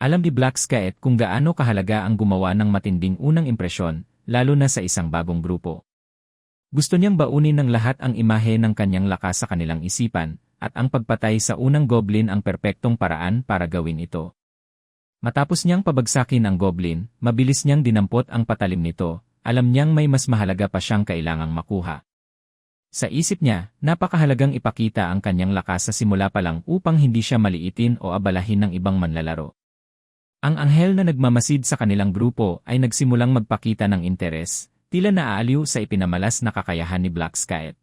Alam ni Black Scaet kung gaano kahalaga ang gumawa ng matinding unang impresyon, lalo na sa isang bagong grupo. Gusto niyang baunin ng lahat ang imahe ng kanyang lakas sa kanilang isipan, at ang pagpatay sa unang goblin ang perpektong paraan para gawin ito. Matapos niyang pabagsakin ang goblin, mabilis niyang dinampot ang patalim nito, alam niyang may mas mahalaga pa siyang kailangang makuha. Sa isip niya, napakahalagang ipakita ang kanyang lakas sa simula pa lang upang hindi siya maliitin o abalahin ng ibang manlalaro. Ang anghel na nagmamasid sa kanilang grupo ay nagsimulang magpakita ng interes, tila naaaliw sa ipinamalas na kakayahan ni Black Scaet.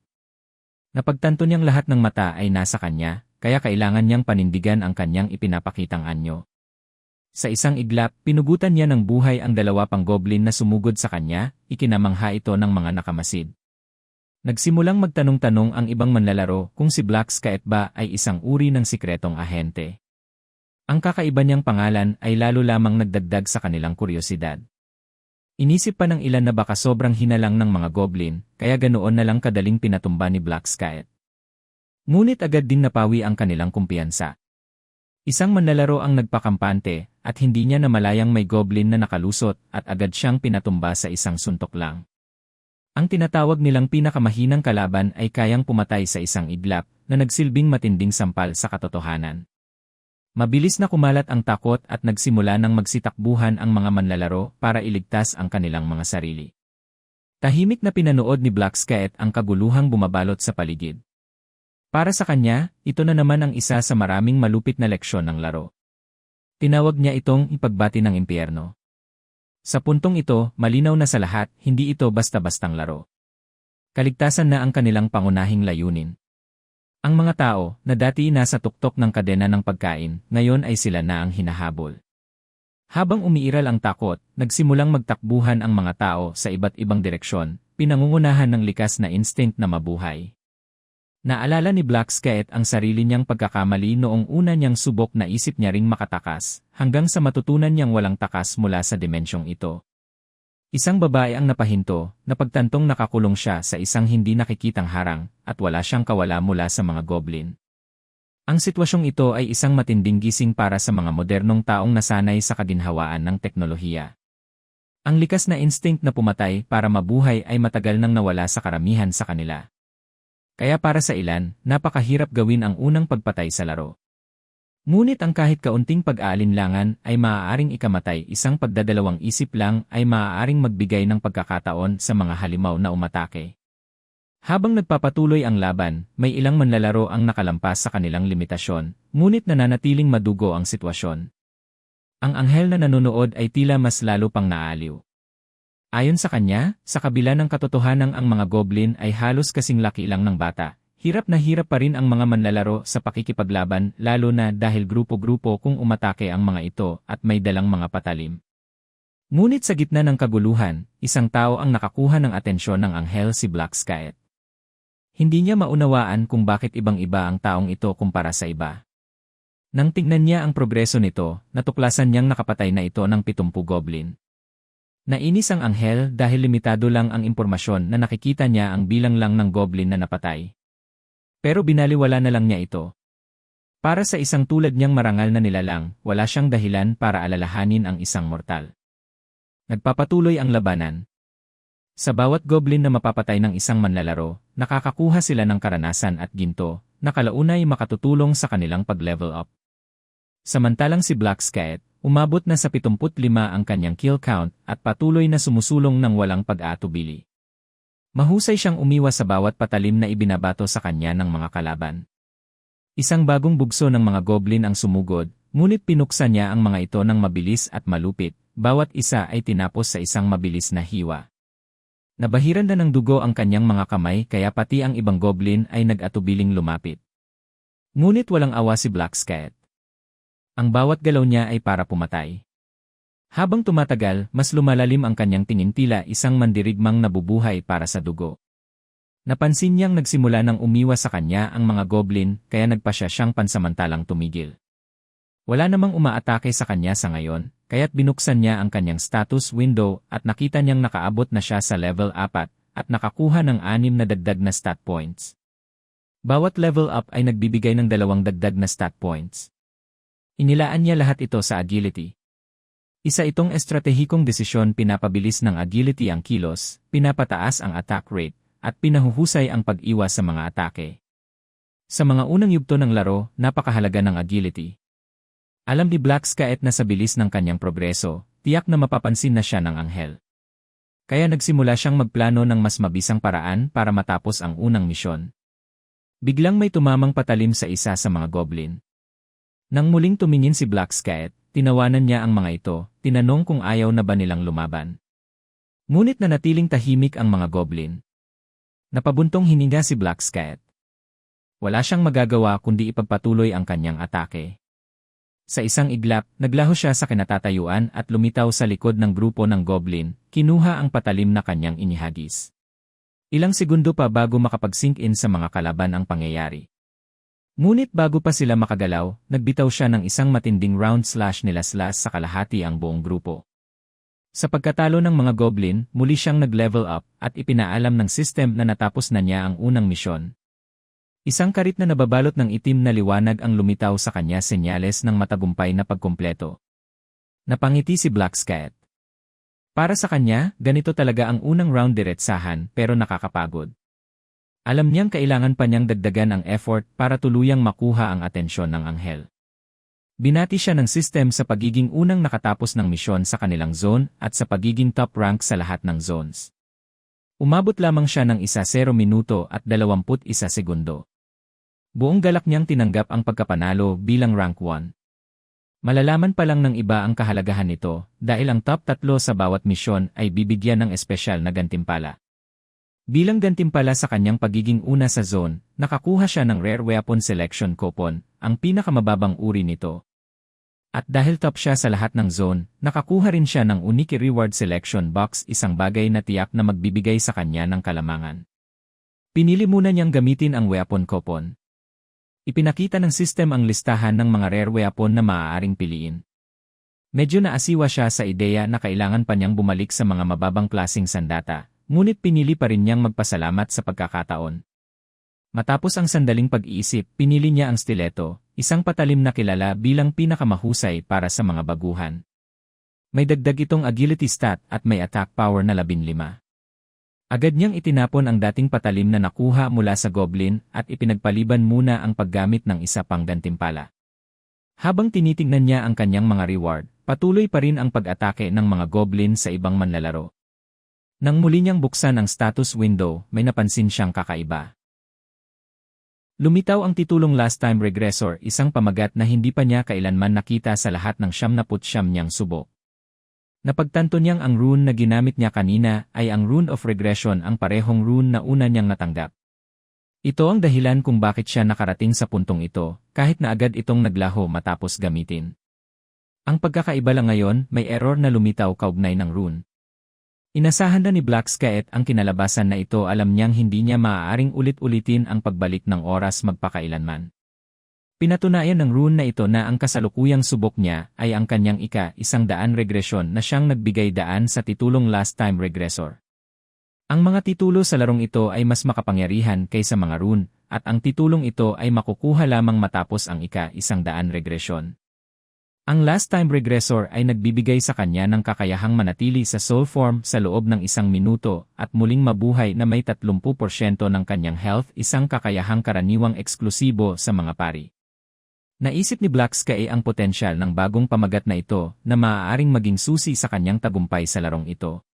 Napagtanto niyang lahat ng mata ay nasa kanya, kaya kailangan niyang panindigan ang kanyang ipinapakitang anyo. Sa isang iglap, pinugutan niya ng buhay ang dalawa pang goblin na sumugod sa kanya, ikinamangha ito ng mga nakamasid. Nagsimulang magtanong-tanong ang ibang manlalaro kung si Black Scaet ba ay isang uri ng sikretong ahente. Ang kakaiba niyang pangalan ay lalo lamang nagdagdag sa kanilang kuryosidad. Inisip pa ng ilan na baka sobrang hinalang ng mga goblin, kaya ganoon na lang kadaling pinatumba ni Black Scaet. Ngunit agad din napawi ang kanilang kumpiyansa. Isang manlalaro ang nagpakampante, at hindi niya namalayang may goblin na nakalusot at agad siyang pinatumba sa isang suntok lang. Ang tinatawag nilang pinakamahinang kalaban ay kayang pumatay sa isang iglap na nagsilbing matinding sampal sa katotohanan. Mabilis na kumalat ang takot at nagsimula ng magsitakbuhan ang mga manlalaro para iligtas ang kanilang mga sarili. Tahimik na pinanood ni Black Scaet ang kaguluhang bumabalot sa paligid. Para sa kanya, ito na naman ang isa sa maraming malupit na leksyon ng laro. Tinawag niya itong ipagbati ng impyerno. Sa puntong ito, malinaw na sa lahat, hindi ito basta-bastang laro. Kaligtasan na ang kanilang pangunahing layunin. Ang mga tao, na dati nasa tuktok ng kadena ng pagkain, ngayon ay sila na ang hinahabol. Habang umiiral ang takot, nagsimulang magtakbuhan ang mga tao sa iba't ibang direksyon, pinangungunahan ng likas na instinct na mabuhay. Naalala ni Black Scaet ang sarili niyang pagkakamali noong una niyang subok na isip niya ring makatakas, hanggang sa matutunan niyang walang takas mula sa dimensyong ito. Isang babae ang napahinto, napagtantong nakakulong siya sa isang hindi nakikitang harang, at wala siyang kawala mula sa mga goblin. Ang sitwasyong ito ay isang matinding gising para sa mga modernong taong nasanay sa kaginhawaan ng teknolohiya. Ang likas na instinct na pumatay para mabuhay ay matagal nang nawala sa karamihan sa kanila. Kaya para sa ilan, napakahirap gawin ang unang pagpatay sa laro. Ngunit ang kahit kaunting pag-aalinlangan ay maaaring ikamatay, isang pagdadalawang isip lang ay maaaring magbigay ng pagkakataon sa mga halimaw na umatake. Habang nagpapatuloy ang laban, may ilang manlalaro ang nakalampas sa kanilang limitasyon, ngunit nananatiling madugo ang sitwasyon. Ang anghel na nanonood ay tila mas lalo pang naaliw. Ayon sa kanya, sa kabila ng katotohanang ang mga goblin ay halos kasing laki lang ng bata, hirap na hirap pa rin ang mga manlalaro sa pakikipaglaban lalo na dahil grupo-grupo kung umatake ang mga ito at may dalang mga patalim. Ngunit sa gitna ng kaguluhan, isang tao ang nakakuha ng atensyon ng anghel, si Black Scaet. Hindi niya maunawaan kung bakit ibang-iba ang taong ito kumpara sa iba. Nang tignan niya ang progreso nito, natuklasan niyang nakapatay na ito ng 70 goblin. Nainis ang anghel dahil limitado lang ang impormasyon na nakikita niya ang bilang lang ng goblin na napatay. Pero binaliwala na lang niya ito. Para sa isang tulad niyang marangal na nilalang, wala siyang dahilan para alalahanin ang isang mortal. Nagpapatuloy ang labanan. Sa bawat goblin na mapapatay ng isang manlalaro, nakakakuha sila ng karanasan at ginto, na kalaunay makatutulong sa kanilang pag-level up. Samantalang si Black Scaet, umabot na sa 75 ang kanyang kill count at patuloy na sumusulong ng walang pag-aatubili. Mahusay siyang umiwas sa bawat patalim na ibinabato sa kanya ng mga kalaban. Isang bagong bugso ng mga goblin ang sumugod, ngunit pinuksan niya ang mga ito ng mabilis at malupit, bawat isa ay tinapos sa isang mabilis na hiwa. Nabahiran na ng dugo ang kanyang mga kamay kaya pati ang ibang goblin ay nag-atubiling lumapit. Ngunit walang awa si Black Scaet. Ang bawat galaw niya ay para pumatay. Habang tumatagal, mas lumalalim ang kanyang tingin, tila isang mandirigmang nabubuhay para sa dugo. Napansin niyang nagsimula ng umiwas sa kanya ang mga goblin, kaya nagpasya siyang pansamantalang tumigil. Wala namang umaatake sa kanya sa ngayon, kaya't binuksan niya ang kanyang status window at nakita niyang nakaabot na siya sa level 4 at nakakuha ng 6 na dagdag na stat points. Bawat level up ay nagbibigay ng 2 dagdag na stat points. Inilaan niya lahat ito sa agility. Isa itong estratehikong desisyon, pinapabilis ng agility ang kilos, pinapataas ang attack rate, at pinahuhusay ang pag-iwas sa mga atake. Sa mga unang yugto ng laro, napakahalaga ng agility. Alam ni Black Scaet na sa bilis ng kanyang progreso, tiyak na mapapansin na siya ng anghel. Kaya nagsimula siyang magplano ng mas mabisang paraan para matapos ang unang misyon. Biglang may tumamang patalim sa isa sa mga goblin. Nang muling tumingin si Black Scaet, tinawanan niya ang mga ito, tinanong kung ayaw na ba nilang lumaban. Ngunit nanatiling tahimik ang mga goblin. Napabuntong hininga si Black Scaet. Wala siyang magagawa kundi ipagpatuloy ang kanyang atake. Sa isang iglap, naglaho siya sa kinatatayuan at lumitaw sa likod ng grupo ng goblin, kinuha ang patalim na kanyang inihagis. Ilang segundo pa bago makapag-sink in sa mga kalaban ang pangyayari. Ngunit bago pa sila makagalaw, nagbitaw siya ng isang matinding round slash nilaslas sa kalahati ang buong grupo. Sa pagkatalo ng mga goblin, muli siyang nag-level up at ipinaalam ng system na natapos na niya ang unang misyon. Isang karit na nababalot ng itim na liwanag ang lumitaw sa kanya, senyales ng matagumpay na pagkumpleto. Napangiti si Black Scaet. Para sa kanya, ganito talaga ang unang round, diretsahan pero nakakapagod. Alam niyang kailangan pa niyang dagdagan ang effort para tuluyang makuha ang atensyon ng anghel. Binati siya ng system sa pagiging unang nakatapos ng misyon sa kanilang zone at sa pagiging top rank sa lahat ng zones. Umabot lamang siya ng 1-0 minuto at 21 segundo. Buong galak niyang tinanggap ang pagkapanalo bilang rank 1. Malalaman pa lang ng iba ang kahalagahan nito dahil ang top 3 sa bawat misyon ay bibigyan ng espesyal na gantimpala. Bilang gantimpala sa kanyang pagiging una sa zone, nakakuha siya ng Rare Weapon Selection Coupon, ang pinakamababang uri nito. At dahil top siya sa lahat ng zone, nakakuha rin siya ng Unique Reward Selection Box, isang bagay na tiyak na magbibigay sa kanya ng kalamangan. Pinili muna niyang gamitin ang Weapon Coupon. Ipinakita ng system ang listahan ng mga rare weapon na maaaring piliin. Medyo naasiwa siya sa ideya na kailangan pa niyang bumalik sa mga mababang klaseng sandata, ngunit pinili pa rin niyang magpasalamat sa pagkakataon. Matapos ang sandaling pag-iisip, pinili niya ang stiletto, isang patalim na kilala bilang pinakamahusay para sa mga baguhan. May dagdag itong agility stat at may attack power na 15. Agad niyang itinapon ang dating patalim na nakuha mula sa goblin at ipinagpaliban muna ang paggamit ng isa pang gantimpala. Habang tinitingnan niya ang kanyang mga reward, patuloy pa rin ang pag-atake ng mga goblin sa ibang manlalaro. Nang muli niyang buksan ang status window, may napansin siyang kakaiba. Lumitaw ang titulong Last Time Regressor, isang pamagat na hindi pa niya kailanman nakita sa lahat ng 99 niyang subok. Napagtanto niyang ang rune na ginamit niya kanina ay ang Rune of Regression, ang parehong rune na una niyang natanggap. Ito ang dahilan kung bakit siya nakarating sa puntong ito, kahit na agad itong naglaho matapos gamitin. Ang pagkakaiba lang ngayon, may error na lumitaw kaugnay ng rune. Inasahan na ni Black Scaet ang kinalabasan na ito, alam niyang hindi niya maaaring ulit-ulitin ang pagbalik ng oras magpakailanman. Pinatunayan ng rune na ito na ang kasalukuyang subok niya ay ang kanyang ika-100 regresyon na siyang nagbigay daan sa titulong Last Time Regressor. Ang mga titulo sa larong ito ay mas makapangyarihan kaysa mga rune, at ang titulong ito ay makukuha lamang matapos ang ika-100 regresyon. Ang Last Time Regressor ay nagbibigay sa kanya ng kakayahang manatili sa soul form sa loob ng 1 minuto at muling mabuhay na may 30% ng kanyang health, isang kakayahang karaniwang eksklusibo sa mga pari. Naisip ni Black Scaet ang potensyal ng bagong pamagat na ito na maaaring maging susi sa kanyang tagumpay sa larong ito.